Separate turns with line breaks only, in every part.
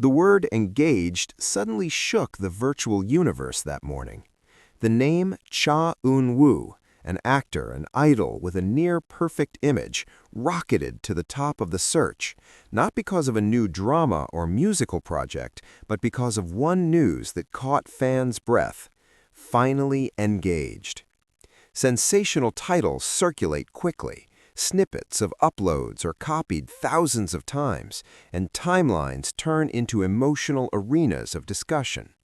The word engaged suddenly shook the virtual universe that morning. The name Cha Eun-woo, an actor, an idol with a near-perfect image, rocketed to the top of the search, not because of a new drama or musical project, but because of one news that caught fans' breath: finally engaged. Sensational titles circulate quickly. Snippets of uploads are copied thousands of times, and timelines turn into emotional arenas of discussion.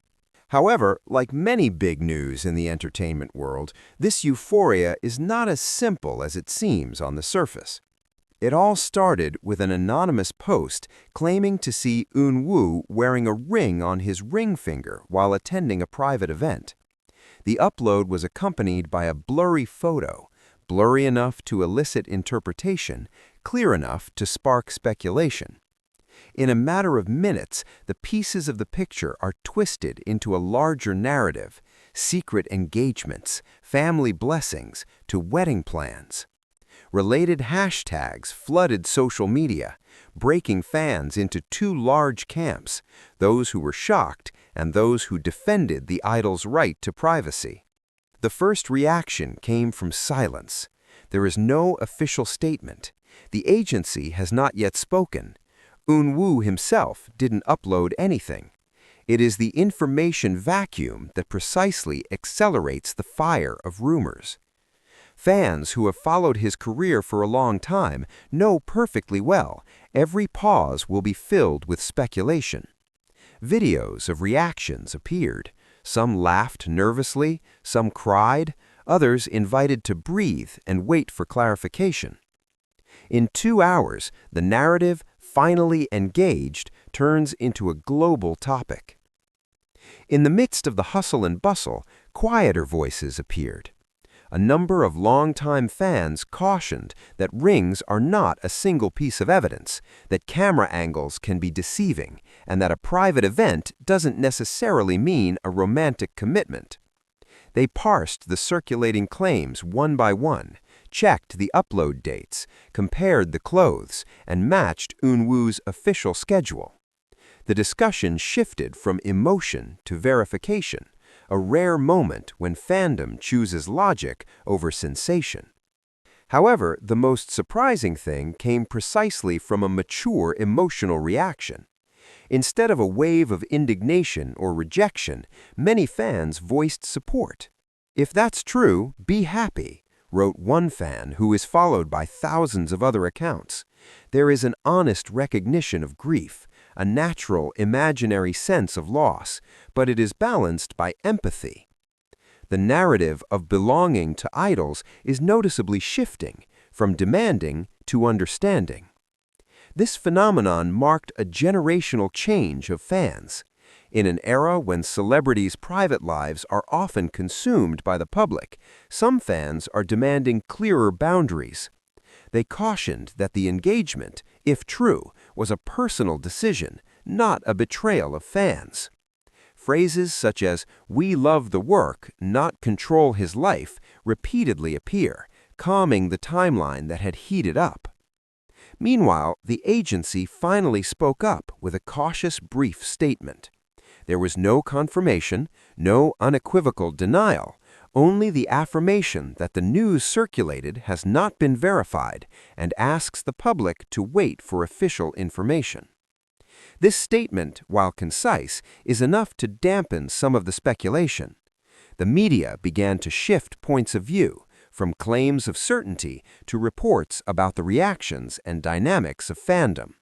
However, like many big news in the entertainment world, this euphoria is not as simple as it seems on the surface. It all started with an anonymous post claiming to see EUNWOO wearing a ring on his ring finger while attending a private event. The upload was accompanied by a blurry photo, blurry enough to elicit interpretation, clear enough to spark speculation. In a matter of minutes, the pieces of the picture are twisted into a larger narrative: secret engagements, family blessings, to wedding plans. Related hashtags flooded social media, breaking fans into two large camps: those who were shocked and those who defended the idol's right to privacy. The first reaction came from silence. There is no official statement. The agency has not yet spoken. EUNWOO himself didn't upload anything. It is the information vacuum that precisely accelerates the fire of rumors. Fans who have followed his career for a long time know perfectly well every pause will be filled with speculation. Videos of reactions appeared. Some laughed nervously, some cried, others invited to breathe and wait for clarification. In 2 hours, the narrative, finally engaged, turns into a global topic. In the midst of the hustle and bustle, quieter voices appeared. A number of longtime fans cautioned that rings are not a single piece of evidence, that camera angles can be deceiving, and that a private event doesn't necessarily mean a romantic commitment. They parsed the circulating claims one by one, checked the upload dates, compared the clothes, and matched EUNWOO's official schedule. The discussion shifted from emotion to verification, a rare moment when fandom chooses logic over sensation. However, the most surprising thing came precisely from a mature emotional reaction. Instead of a wave of indignation or rejection, many fans voiced support. "If that's true, be happy," wrote one fan who is followed by thousands of other accounts. "There is an honest recognition of grief, a natural, imaginary sense of loss, but it is balanced by empathy." The narrative of belonging to idols is noticeably shifting from demanding to understanding. This phenomenon marked a generational change of fans. In an era when celebrities' private lives are often consumed by the public, some fans are demanding clearer boundaries. They cautioned that the engagement, if true, was a personal decision, not a betrayal of fans. Phrases such as "we love the work, not control his life," repeatedly appear, calming the timeline that had heated up. Meanwhile, the agency finally spoke up with a cautious, brief statement. There was no confirmation, no unequivocal denial, only the affirmation that the news circulated has not been verified and asks the public to wait for official information. This statement, while concise, is enough to dampen some of the speculation. The media began to shift points of view, from claims of certainty to reports about the reactions and dynamics of fandom.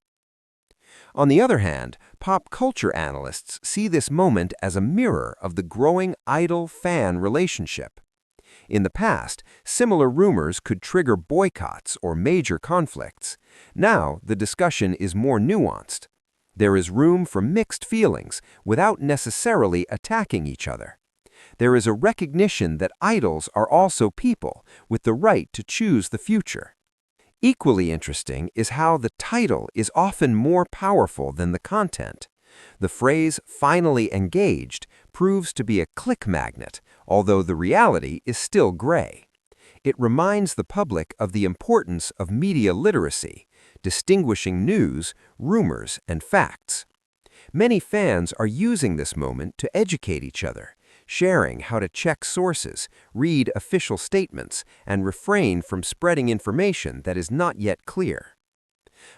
On the other hand, pop culture analysts see this moment as a mirror of the growing idol-fan relationship. In the past, similar rumors could trigger boycotts or major conflicts. Now, the discussion is more nuanced. There is room for mixed feelings without necessarily attacking each other. There is a recognition that idols are also people with the right to choose the future. Equally interesting is how the title is often more powerful than the content. The phrase "finally engaged" proves to be a click magnet, although the reality is still gray. It reminds the public of the importance of media literacy, distinguishing news, rumors, and facts. Many fans are using this moment to educate each other, sharing how to check sources, read official statements, and refrain from spreading information that is not yet clear.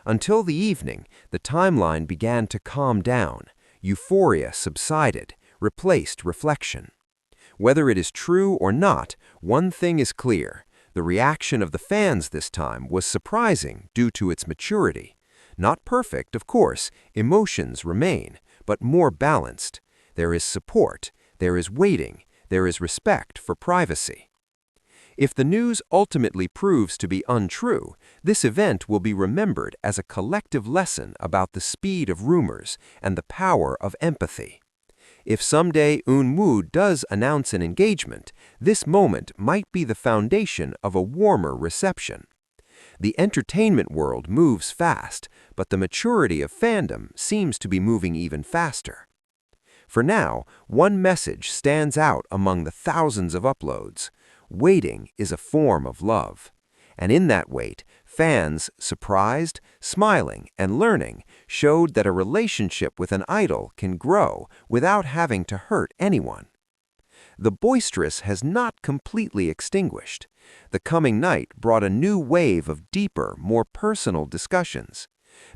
Until the evening, the timeline began to calm down. Euphoria subsided, replaced reflection. Whether it is true or not, one thing is clear. The reaction of the fans this time was surprising due to its maturity. Not perfect, of course, emotions remain, but more balanced. There is support, there is waiting, there is respect for privacy. If the news ultimately proves to be untrue, this event will be remembered as a collective lesson about the speed of rumors and the power of empathy. If someday EUNWOO does announce an engagement, this moment might be the foundation of a warmer reception. The entertainment world moves fast, but the maturity of fandom seems to be moving even faster. For now, one message stands out among the thousands of uploads. Waiting is a form of love. And in that wait, fans, surprised, smiling, and learning, showed that a relationship with an idol can grow without having to hurt anyone. The boisterous has not completely extinguished. The coming night brought a new wave of deeper, more personal discussions.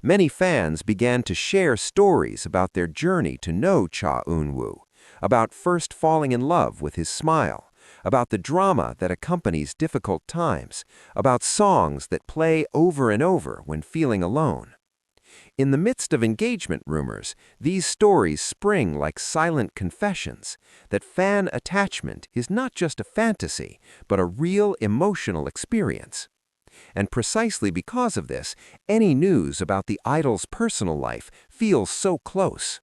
Many fans began to share stories about their journey to know Cha Eun-woo, about first falling in love with his smile, about the drama that accompanies difficult times, about songs that play over and over when feeling alone. In the midst of engagement rumors, these stories spring like silent confessions that fan attachment is not just a fantasy, but a real emotional experience. And precisely because of this, any news about the idol's personal life feels so close.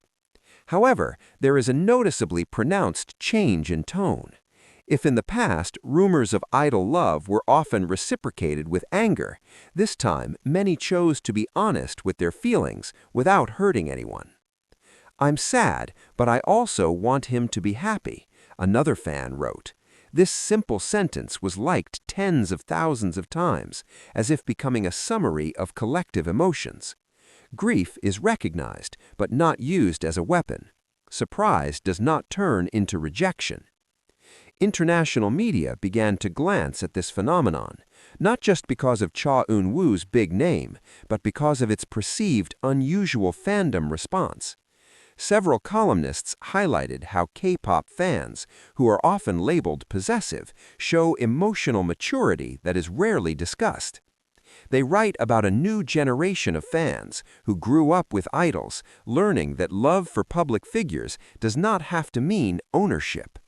However, there is a noticeably pronounced change in tone. If in the past, rumors of idol love were often reciprocated with anger, this time many chose to be honest with their feelings without hurting anyone. "I'm sad, but I also want him to be happy," another fan wrote. This simple sentence was liked tens of thousands of times, as if becoming a summary of collective emotions. Grief is recognized, but not used as a weapon. Surprise does not turn into rejection. International media began to glance at this phenomenon, not just because of Cha Eun-woo's big name, but because of its perceived unusual fandom response. Several columnists highlighted how K-pop fans, who are often labeled possessive, show emotional maturity that is rarely discussed. They write about a new generation of fans who grew up with idols, learning that love for public figures does not have to mean ownership.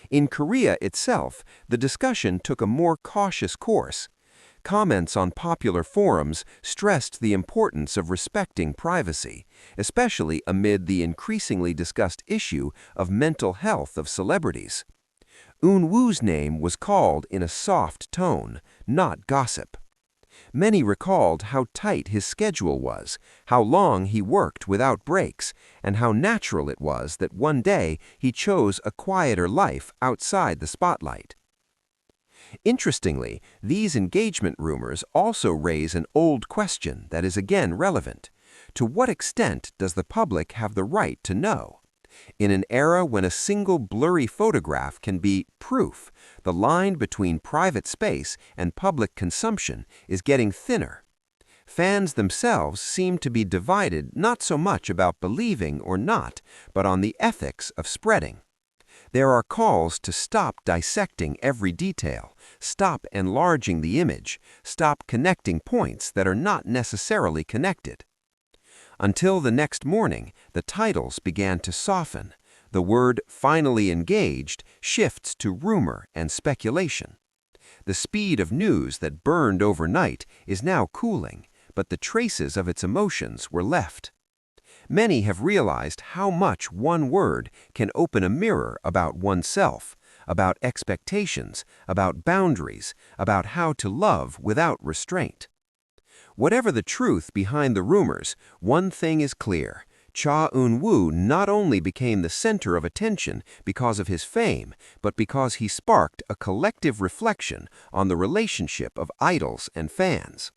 In Korea itself, the discussion took a more cautious course. Comments on popular forums stressed the importance of respecting privacy, especially amid the increasingly discussed issue of mental health of celebrities. EUNWOO's name was called in a soft tone, not gossip. Many recalled how tight his schedule was, how long he worked without breaks, and how natural it was that one day he chose a quieter life outside the spotlight. Interestingly, these engagement rumors also raise an old question that is again relevant. To what extent does the public have the right to know? In an era when a single blurry photograph can be proof, the line between private space and public consumption is getting thinner. Fans themselves seem to be divided not so much about believing or not, but on the ethics of spreading. There are calls to stop dissecting every detail, stop enlarging the image, stop connecting points that are not necessarily connected. Until the next morning, the titles began to soften. The word "finally engaged" shifts to rumor and speculation. The speed of news that burned overnight is now cooling, but the traces of its emotions were left. Many have realized how much one word can open a mirror about oneself, about expectations, about boundaries, about how to love without restraint. Whatever the truth behind the rumors, one thing is clear. Cha Eun-woo not only became the center of attention because of his fame, but because he sparked a collective reflection on the relationship of idols and fans.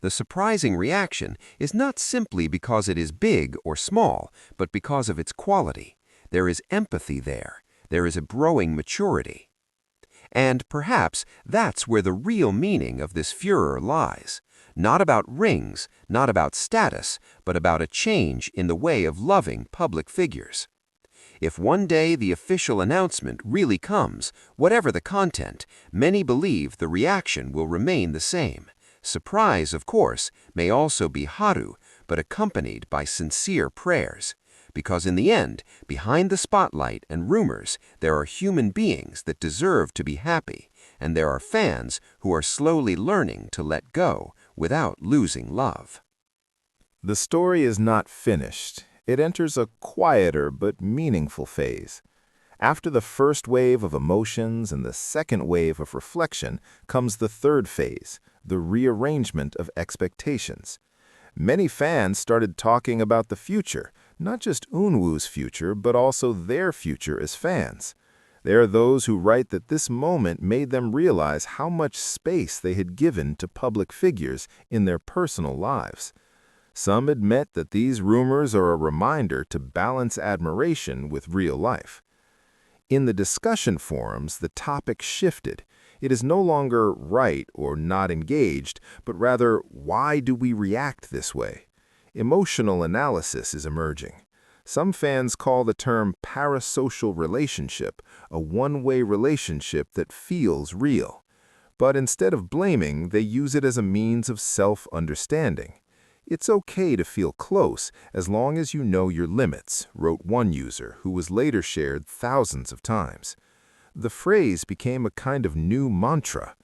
The surprising reaction is not simply because it is big or small, but because of its quality. There is empathy there. There is a growing maturity. And perhaps that's where the real meaning of this furor lies. Not about rings, not about status, but about a change in the way of loving public figures. If one day the official announcement really comes, whatever the content, many believe the reaction will remain the same. Surprise, of course, may also be haru, but accompanied by sincere prayers. Because in the end, behind the spotlight and rumors, there are human beings that deserve to be happy, and there are fans who are slowly learning to let go without losing love.
The story is not finished. It enters a quieter but meaningful phase. After the first wave of emotions and the second wave of reflection comes the third phase, the rearrangement of expectations. Many fans started talking about the future, not just EUNWOO's future, but also their future as fans. There are those who write that this moment made them realize how much space they had given to public figures in their personal lives. Some admit that these rumors are a reminder to balance admiration with real life. In the discussion forums, the topic shifted. It is no longer right or not engaged, but rather, why do we react this way? Emotional analysis is emerging. Some fans call the term parasocial relationship, a one-way relationship that feels real. But instead of blaming, they use it as a means of self-understanding. It's okay to feel close as long as you know your limits, wrote one user who was later shared thousands of times. The phrase became a kind of new mantra.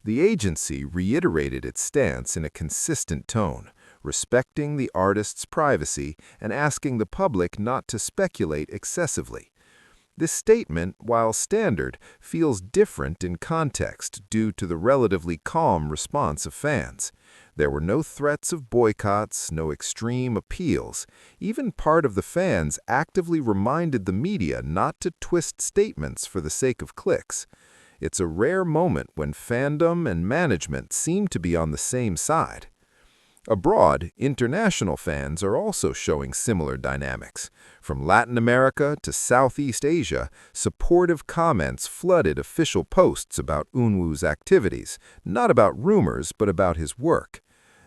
The agency reiterated its stance in a consistent tone, respecting the artist's privacy and asking the public not to speculate excessively. This statement, while standard, feels different in context due to the relatively calm response of fans. There were no threats of boycotts, no extreme appeals. Even part of the fans actively reminded the media not to twist statements for the sake of clicks. It's a rare moment when fandom and management seem to be on the same side. Abroad, international fans are also showing similar dynamics. From Latin America to Southeast Asia, supportive comments flooded official posts about EUNWOO's activities, not about rumors, but about his work.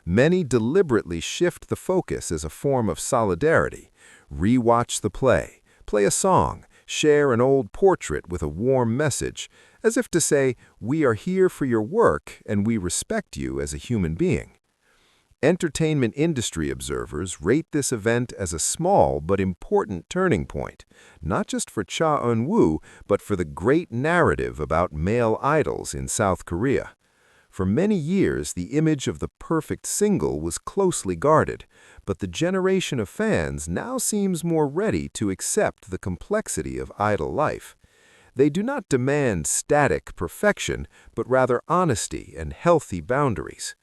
Many deliberately shift the focus as a form of solidarity. Re-watch the play, play a song, share an old portrait with a warm message, as if to say, we are here for your work and we respect you as a human being. Entertainment industry observers rate this event as a small but important turning point, not just for Cha Eun-woo, but for the great narrative about male idols in South Korea. For many years, the image of the perfect single was closely guarded, but the generation of fans now seems more ready to accept the complexity of idol life. They do not demand static perfection, but rather honesty and healthy boundaries.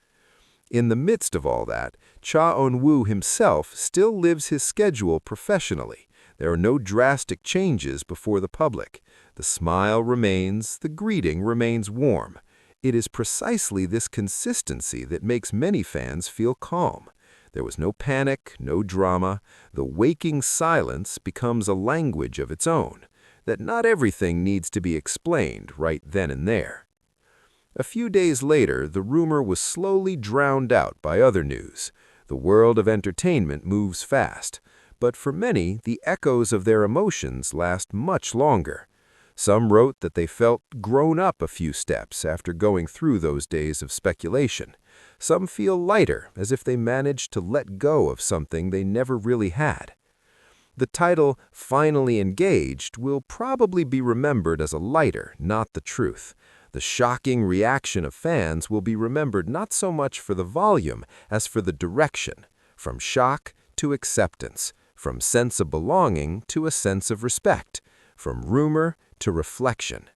In the midst of all that, Cha Eun-woo himself still lives his schedule professionally. There are no drastic changes before the public. The smile remains, the greeting remains warm. It is precisely this consistency that makes many fans feel calm. There was no panic, no drama. The waking silence becomes a language of its own, that not everything needs to be explained right then and there. A few days later, the rumor was slowly drowned out by other news. The world of entertainment moves fast, but for many, the echoes of their emotions last much longer. Some wrote that they felt grown up a few steps after going through those days of speculation. Some feel lighter, as if they managed to let go of something they never really had. The title, Finally Engaged, will probably be remembered as a lighter, not the truth. The shocking reaction of fans will be remembered not so much for the volume as for the direction, from shock to acceptance, from sense of belonging to a sense of respect, from rumor to reflection.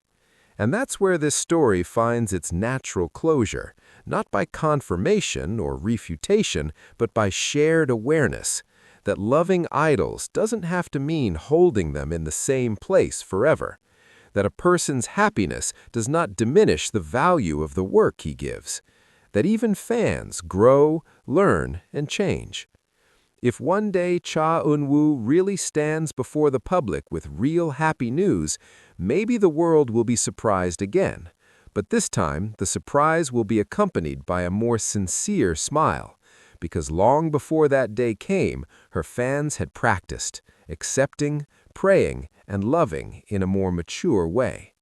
And that's where this story finds its natural closure, not by confirmation or refutation, but by shared awareness, that loving idols doesn't have to mean holding them in the same place forever, that a person's happiness does not diminish the value of the work he gives.
that even fans grow, learn, and change. If one day Cha Eun-woo really stands before the public with real happy news, maybe the world will be surprised again. But this time, the surprise will be accompanied by a more sincere smile, because long before that day came, her fans had practiced, accepting, praying, and loving in a more mature way.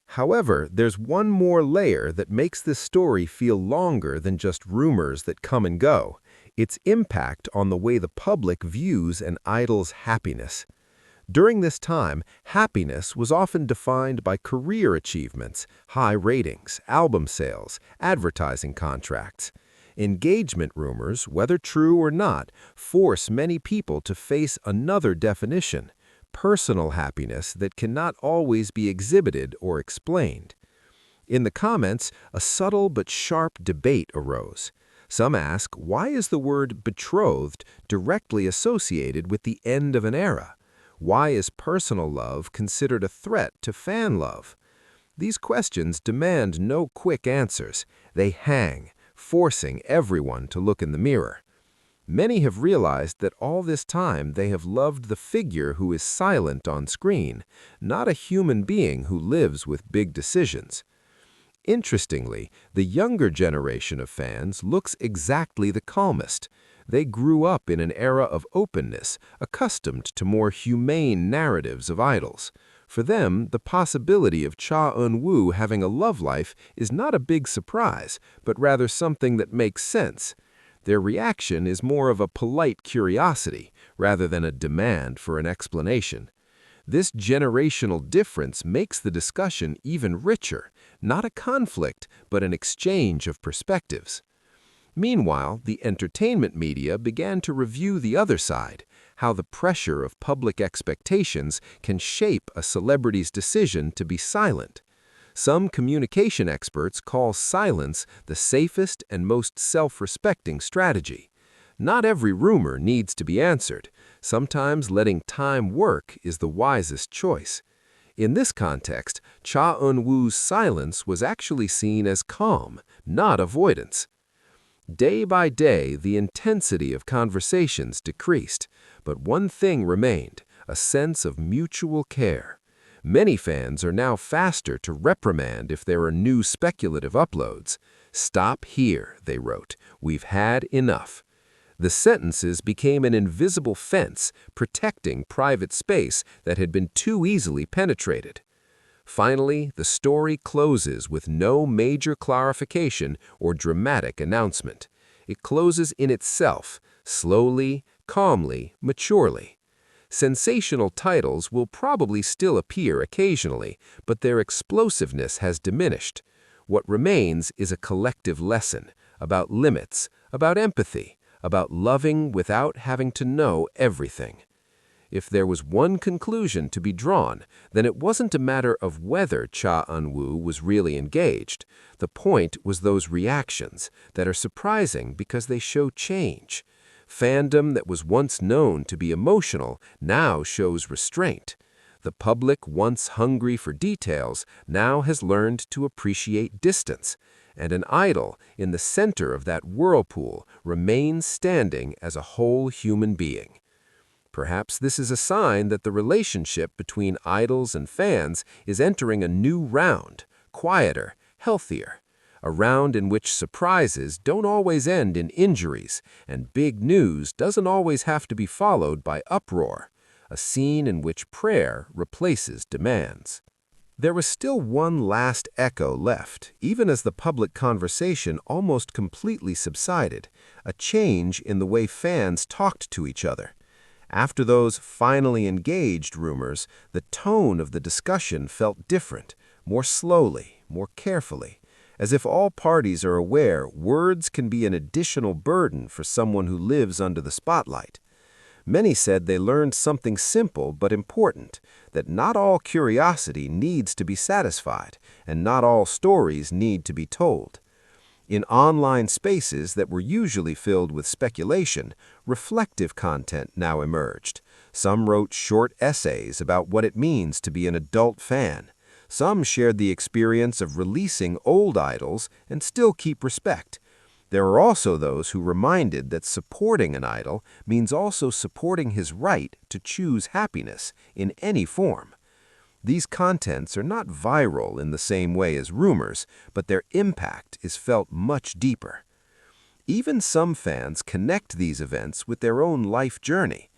However, there's one more layer that makes this story feel longer than just rumors that come and go: its impact on the way the public views an idol's happiness. During this time, happiness was often defined by career achievements, high ratings, album sales, advertising contracts. Engagement rumors, whether true or not, force many people to face another definition: personal happiness that cannot always be exhibited or explained. In the comments, a subtle but sharp debate arose. Some ask, why is the word betrothed directly associated with the end of an era? Why is personal love considered a threat to fan love? These questions demand no quick answers. They hang, forcing everyone to look in the mirror. Many have realized that all this time they have loved the figure who is silent on screen, not a human being who lives with big decisions. Interestingly, the younger generation of fans looks exactly the calmest. They grew up in an era of openness, accustomed to more humane narratives of idols. For them, the possibility of Cha Eun-woo having a love life is not a big surprise, but rather something that makes sense. Their reaction is more of a polite curiosity, rather than a demand for an explanation. This generational difference makes the discussion even richer, not a conflict, but an exchange of perspectives. Meanwhile, the entertainment media began to review the other side, how the pressure of public expectations can shape a celebrity's decision to be silent. Some communication experts call silence the safest and most self-respecting strategy. Not every rumor needs to be answered. Sometimes letting time work is the wisest choice. In this context, Cha Eun-woo's silence was actually seen as calm, not avoidance. Day by day, the intensity of conversations decreased, but one thing remained: a sense of mutual care. Many fans are now faster to reprimand if there are new speculative uploads. "Stop here," they wrote. "We've had enough." The sentences became an invisible fence, protecting private space that had been too easily penetrated. Finally, the story closes with no major clarification or dramatic announcement. It closes in itself, slowly, calmly, maturely. Sensational titles will probably still appear occasionally, but their explosiveness has diminished. What remains is a collective lesson about limits, about empathy, about loving without having to know everything. If there was one conclusion to be drawn, then it wasn't a matter of whether Cha Eun-woo was really engaged. The point was those reactions that are surprising because they show change. Fandom that was once known to be emotional now shows restraint. The public, once hungry for details, now has learned to appreciate distance. And an idol in the center of that whirlpool remains standing as a whole human being. Perhaps this is a sign that the relationship between idols and fans is entering a new round, quieter, healthier, a round in which surprises don't always end in injuries, and big news doesn't always have to be followed by uproar, a scene in which prayer replaces demands. There was still one last echo left, even as the public conversation almost completely subsided: a change in the way fans talked to each other. After those finally engaged rumors, the tone of the discussion felt different, more slowly, more carefully. As if all parties are aware words can be an additional burden for someone who lives under the spotlight. Many said they learned something simple but important, that not all curiosity needs to be satisfied, and not all stories need to be told. In online spaces that were usually filled with speculation, reflective content now emerged. Some wrote short essays about what it means to be an adult fan. Some shared the experience of releasing old idols and still keep respect. There are also those who reminded that supporting an idol means also supporting his right to choose happiness in any form. These contents are not viral in the same way as rumors, but their impact is felt much deeper. Even some fans connect these events with their own life journey.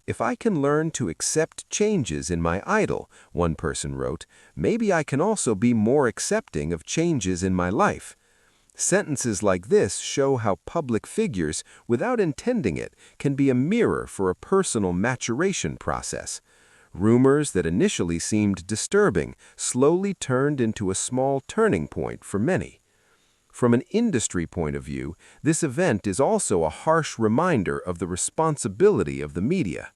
If I can learn to accept changes in my idol, one person wrote, maybe I can also be more accepting of changes in my life. Sentences like this show how public figures, without intending it, can be a mirror for a personal maturation process. Rumors that initially seemed disturbing slowly turned into a small turning point for many. From an industry point of view, this event is also a harsh reminder of the responsibility of the media.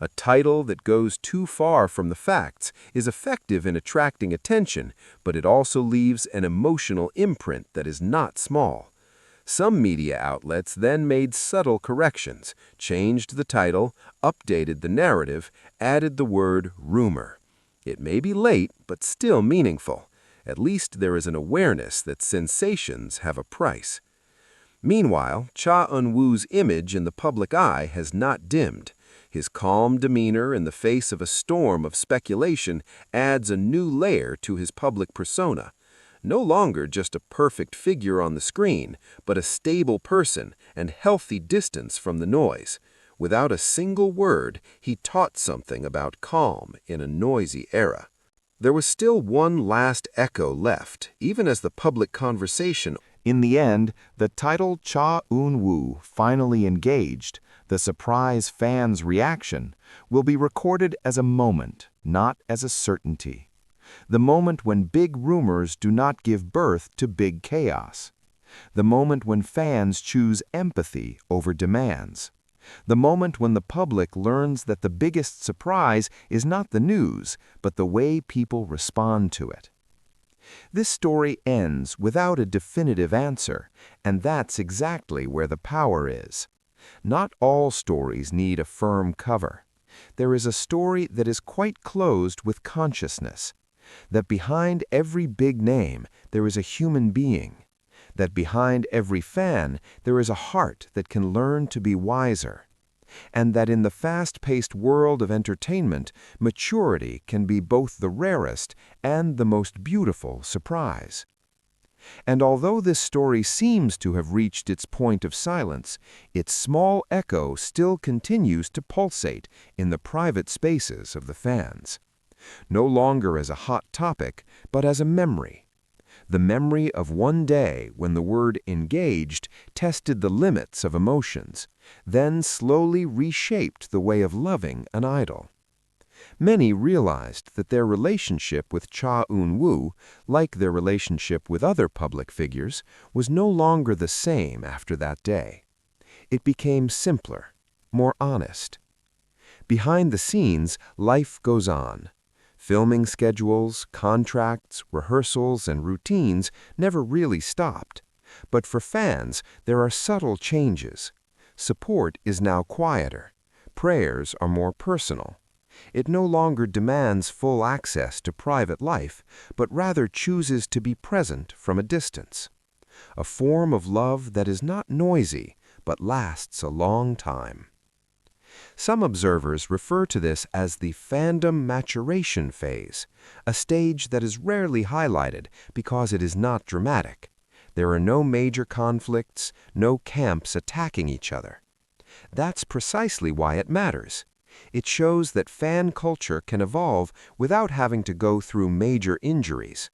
A title that goes too far from the facts is effective in attracting attention, but it also leaves an emotional imprint that is not small. Some media outlets then made subtle corrections, changed the title, updated the narrative, added the word rumor. It may be late, but still meaningful. At least there is an awareness that sensations have a price. Meanwhile, Cha Eun-woo's image in the public eye has not dimmed. His calm demeanor in the face of a storm of speculation adds a new layer to his public persona. No longer just a perfect figure on the screen, but a stable person and healthy distance from the noise. Without a single word, he taught something about calm in a noisy era. There was still one last echo left, even as the public conversation.
In the end, the title Cha Eun-woo finally engaged, the surprise fans' reaction, will be recorded as a moment, not as a certainty. The moment when big rumors do not give birth to big chaos. The moment when fans choose empathy over demands. The moment when the public learns that the biggest surprise is not the news, but the way people respond to it. This story ends without a definitive answer, and that's exactly where the power is. Not all stories need a firm cover. There is a story that is quite closed with consciousness, that behind every big name there is a human being, that behind every fan there is a heart that can learn to be wiser, and that in the fast-paced world of entertainment, maturity can be both the rarest and the most beautiful surprise. And although this story seems to have reached its point of silence, its small echo still continues to pulsate in the private spaces of the fans. No longer as a hot topic, but as a memory. The memory of one day when the word engaged tested the limits of emotions, then slowly reshaped the way of loving an idol. Many realized that their relationship with Cha Eun-woo, like their relationship with other public figures, was no longer the same after that day. It became simpler, more honest. Behind the scenes, life goes on. Filming schedules, contracts, rehearsals, and routines never really stopped. But for fans, there are subtle changes. Support is now quieter. Prayers are more personal. It no longer demands full access to private life, but rather chooses to be present from a distance. A form of love that is not noisy, but lasts a long time. Some observers refer to this as the fandom maturation phase, a stage that is rarely highlighted because it is not dramatic. There are no major conflicts, no camps attacking each other. That's precisely why it matters. It shows that fan culture can evolve without having to go through major injuries,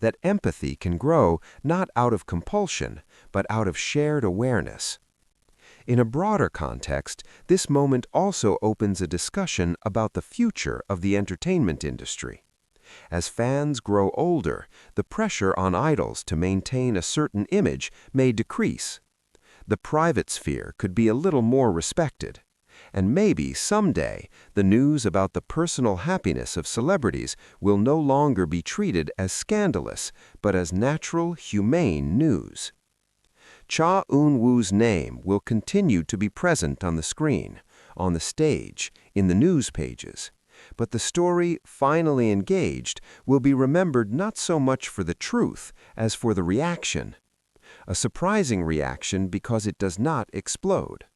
that empathy can grow not out of compulsion, but out of shared awareness. In a broader context, this moment also opens a discussion about the future of the entertainment industry. As fans grow older, the pressure on idols to maintain a certain image may decrease. The private sphere could be a little more respected. And maybe someday the news about the personal happiness of celebrities will no longer be treated as scandalous, but as natural, humane news. Cha Eun-woo's name will continue to be present on the screen, on the stage, in the news pages. But the story, finally engaged, will be remembered not so much for the truth as for the reaction.
A surprising reaction because it does not explode.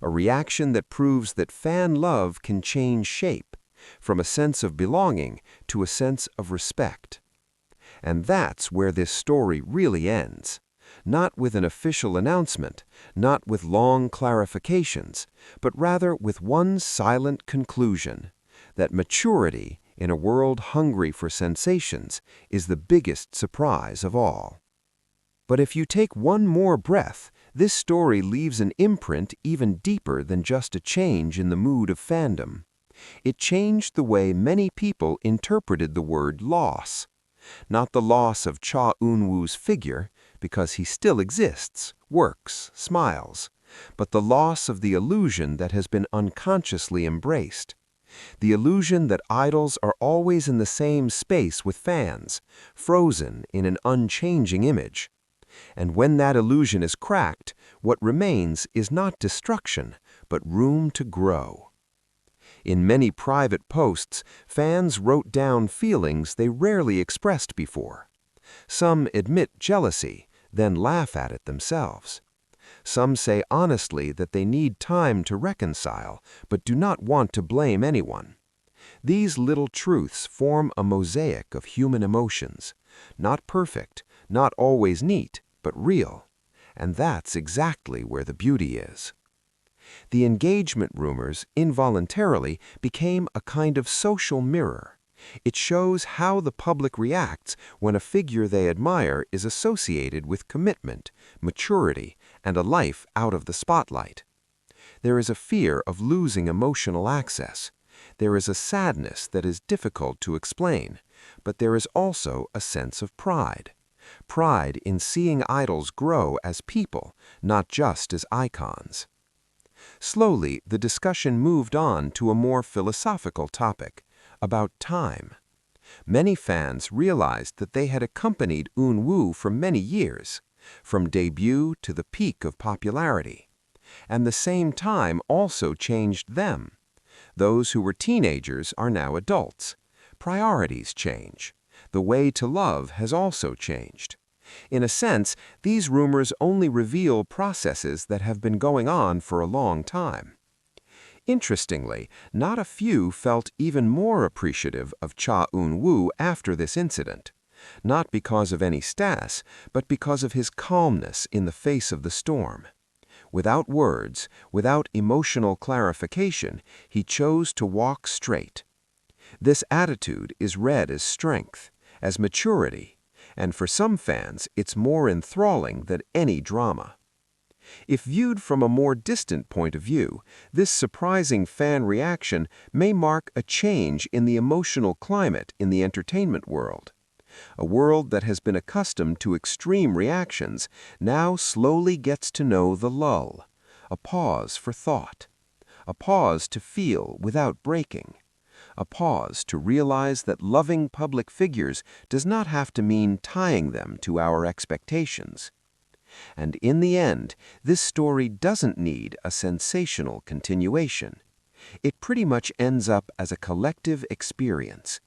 A reaction that proves that fan love can change shape, from a sense of belonging to a sense of respect. And that's where this story really ends. Not with an official announcement, not with long clarifications, but rather with one silent conclusion, that maturity, in a world hungry for sensations, is the biggest surprise of all. But if you take one more breath, this story leaves an imprint even deeper than just a change in the mood of fandom. It changed the way many people interpreted the word loss. Not the loss of Cha Eun-woo's figure, because he still exists, works, smiles, but the loss of the illusion that has been unconsciously embraced. The illusion that idols are always in the same space with fans, frozen in an unchanging image. And when that illusion is cracked, what remains is not destruction, but room to grow. In many private posts, fans wrote down feelings they rarely expressed before. Some admit jealousy, then laugh at it themselves. Some say honestly that they need time to reconcile, but do not want to blame anyone. These little truths form a mosaic of human emotions, not perfect, not always neat, but real. And that's exactly where the beauty is. The engagement rumors involuntarily became a kind of social mirror. It shows how the public reacts when a figure they admire is associated with commitment, maturity, and a life out of the spotlight. There is a fear of losing emotional access. There is a sadness that is difficult to explain, but there is also a sense of pride. Pride in seeing idols grow as people, not just as icons. Slowly, the discussion moved on to a more philosophical topic, about time. Many fans realized that they had accompanied EUNWOO for many years, from debut to the peak of popularity. And the same time also changed them. Those who were teenagers are now adults. Priorities change. The way to love has also changed. In a sense, these rumors only reveal processes that have been going on for a long time. Interestingly, not a few felt even more appreciative of Cha Eun-woo after this incident. Not because of any status, but because of his calmness in the face of the storm. Without words, without emotional clarification, he chose to walk straight. This attitude is read as strength, as maturity, and for some fans, it's more enthralling than any drama. If viewed from a more distant point of view, this surprising fan reaction may mark a change in the emotional climate in the entertainment world. A world that has been accustomed to extreme reactions now slowly gets to know the lull, a pause for thought, a pause to feel without breaking, a pause to realize that loving public figures does not have to mean tying them to our expectations. And in the end, this story doesn't need a sensational continuation. It pretty much ends up as a collective experience.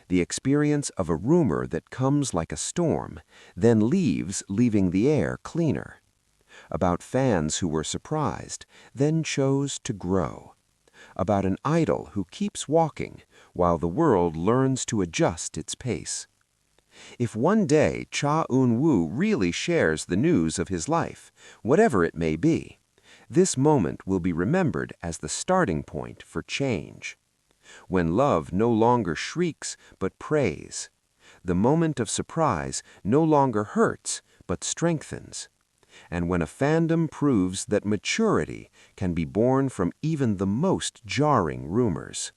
The experience of a rumor that comes like a storm, then leaves, leaving the air cleaner. About fans who were surprised, then chose to grow. About an idol who keeps walking while the world learns to adjust its pace. If one day Cha Eun-woo really shares the news of his life, whatever it may be, this moment will be remembered as the starting point for change. When love no longer shrieks but prays. The moment of surprise no longer hurts but strengthens. And when a fandom proves that maturity can be born from even the most jarring rumors.